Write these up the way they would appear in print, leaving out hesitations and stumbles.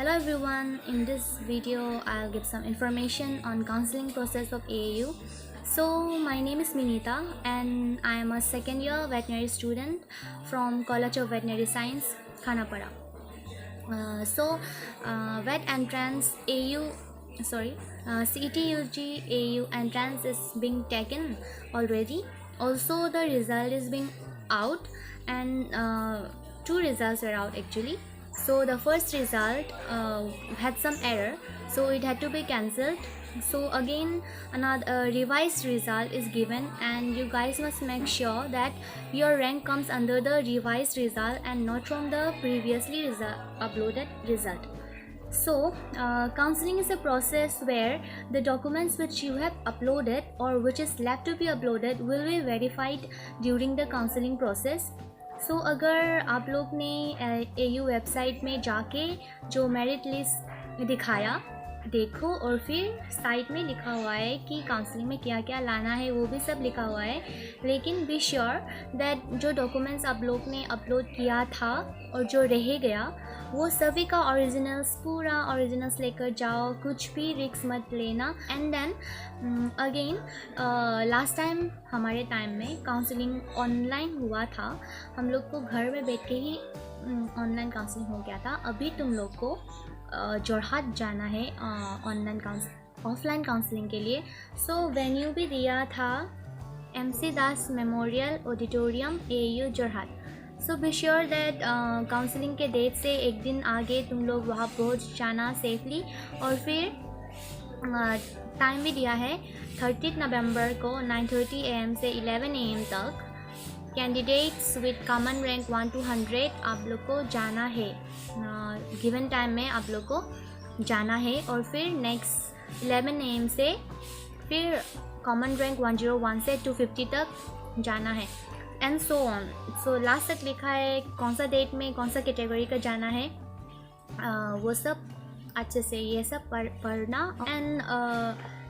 Hello everyone, in this video I'll give some information on counseling process of AAU. So my name is Minita and I am a second year veterinary student from College of Veterinary Science, Khanapara. Vet entrance CETUG AAU entrance is being taken already. Also the result is being out and two results were out actually. So the first result had some error, so it had to be cancelled. So again another revised result is given, and you guys must make sure that your rank comes under the revised result and not from the previously uploaded result. So counseling is a process where the documents which you have uploaded or which is left to be uploaded will be verified during the counseling process. सो अगर आप लोग ने AU website में जाके जो merit list दिखाया देखो, और फिर साइट में लिखा हुआ है कि काउंसलिंग में क्या क्या लाना है, वो भी सब लिखा हुआ है, लेकिन बी श्योर दैट जो डॉक्यूमेंट्स आप लोग ने अपलोड किया था और जो रह गया वो सभी का ओरिजिनल्स, पूरा ओरिजिनल्स लेकर जाओ, कुछ भी रिस्क मत लेना. And then again last time हमारे टाइम में काउंसलिंग ऑनलाइन हुआ था, हम लोग को घर में बैठ के ही ऑनलाइन काउंसलिंग हो गया था. अभी तुम लोग को जोरहाट जाना है ऑफलाइन काउंसलिंग के लिए. सो वेन्यू भी दिया था MC Das memorial auditorium AU Jorhat. So be sure that counselling के डेट से एक दिन आगे तुम लोग वहाँ पहुँच जाना सेफली. और फिर टाइम भी दिया है 30 नवंबर को 9:30 AM से 11 AM तक. Candidates with common rank 1 to 100 आप लोग को जाना है, गिवन टाइम में आप लोग को जाना है. और फिर नेक्स्ट 11 AM से फिर कॉमन रैंक 101 से 250 तक जाना है, and so on. So last तक लिखा है कौन सा डेट में कौन सा कैटेगरी का जाना है, वो सब अच्छे से ये सब पढ़ना. एंड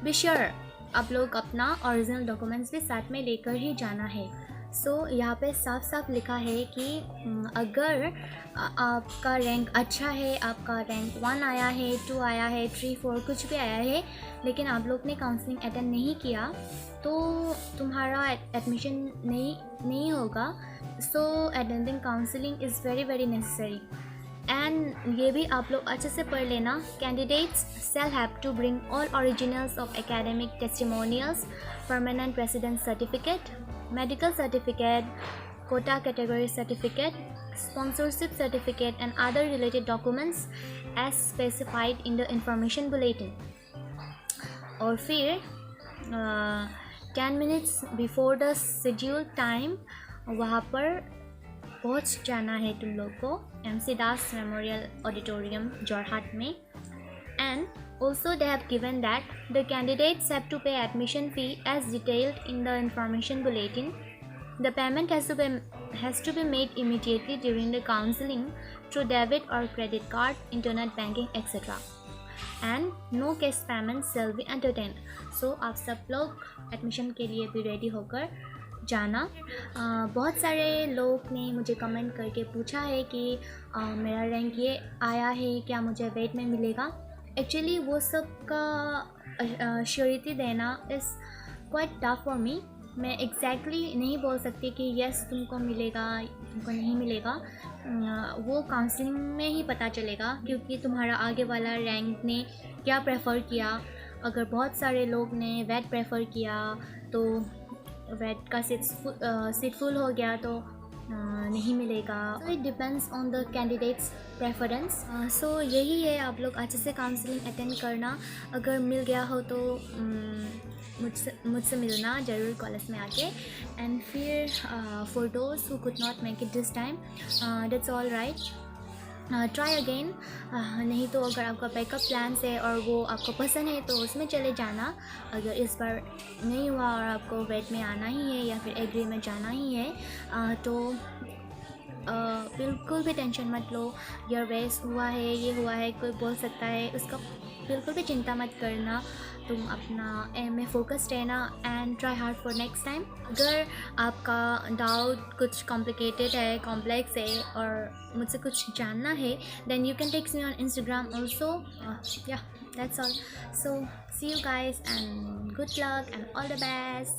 बी श्योर आप लोग अपना ओरिजिनल डॉक्यूमेंट्स भी साथ में लेकर ही जाना है. सो यहाँ पे साफ साफ लिखा है कि अगर आपका रैंक अच्छा है, आपका रैंक 1 आया है, 2 आया है, 3, 4 कुछ भी आया है, लेकिन आप लोग ने काउंसलिंग अटेंड नहीं किया तो तुम्हारा एडमिशन नहीं होगा. So attending counselling is very very necessary. And ये भी आप लोग अच्छे से पढ़ लेना. Candidates shall have to bring all originals of academic testimonials, permanent residence certificate, medical certificate, quota category certificate, sponsorship certificate and other related documents as specified in the information bulletin. और फिर 10 minutes before the scheduled time वहाँ पर पहुँच जाना है तुम लोग को MC दास मेमोरियल ऑडिटोरियम जोरहाट में. And also they have given that the candidates have to pay admission fee as detailed in the information bulletin. The payment has to be made immediately during the counseling through debit or credit card, internet banking, etc. And no cash payment shall be entertained. So आप सब लोग admission के लिए भी ready होकर जाना. बहुत सारे लोग ने मुझे कमेंट करके पूछा है कि मेरा रैंक ये आया है, क्या मुझे वेट में मिलेगा. एक्चुअली वो सब का श्योरिटी देना is quite tough for me. मैं एग्जैक्टली नहीं बोल सकती कि यस तुमको मिलेगा, तुमको नहीं मिलेगा. वो काउंसलिंग में ही पता चलेगा, क्योंकि तुम्हारा आगे वाला रैंक ने क्या प्रेफर किया. अगर बहुत सारे लोग ने वेट प्रेफर किया तो वेट का सीट फुल हो गया तो नहीं मिलेगा. So it depends on the candidate's preference. So यही है, आप लोग अच्छे से काउंसलिंग अटेंड करना. अगर मिल गया हो तो मुझसे मिलना ज़रूर कॉलेज में आके. एंड फिर for those who could not make it this time, that's all right, try again. नहीं तो अगर आपका बैकअप प्लान है और वो आपको पसंद है तो उसमें चले जाना. अगर इस बार नहीं हुआ और आपको वेट में आना ही है या फिर एग्री में जाना ही है तो बिल्कुल भी टेंशन मत लो। योर वेस्ट हुआ है, ये हुआ है, कोई बोल सकता है, उसका बिल्कुल भी चिंता मत करना। तुम अपना एम में फोकस रहना and try hard for next time. अगर आपका डाउट कुछ कॉम्प्लिकेटेड है, कॉम्प्लेक्स है और मुझसे कुछ जानना है, then you can text me on Instagram also. Yeah that's all. So see you guys and good luck and all the best.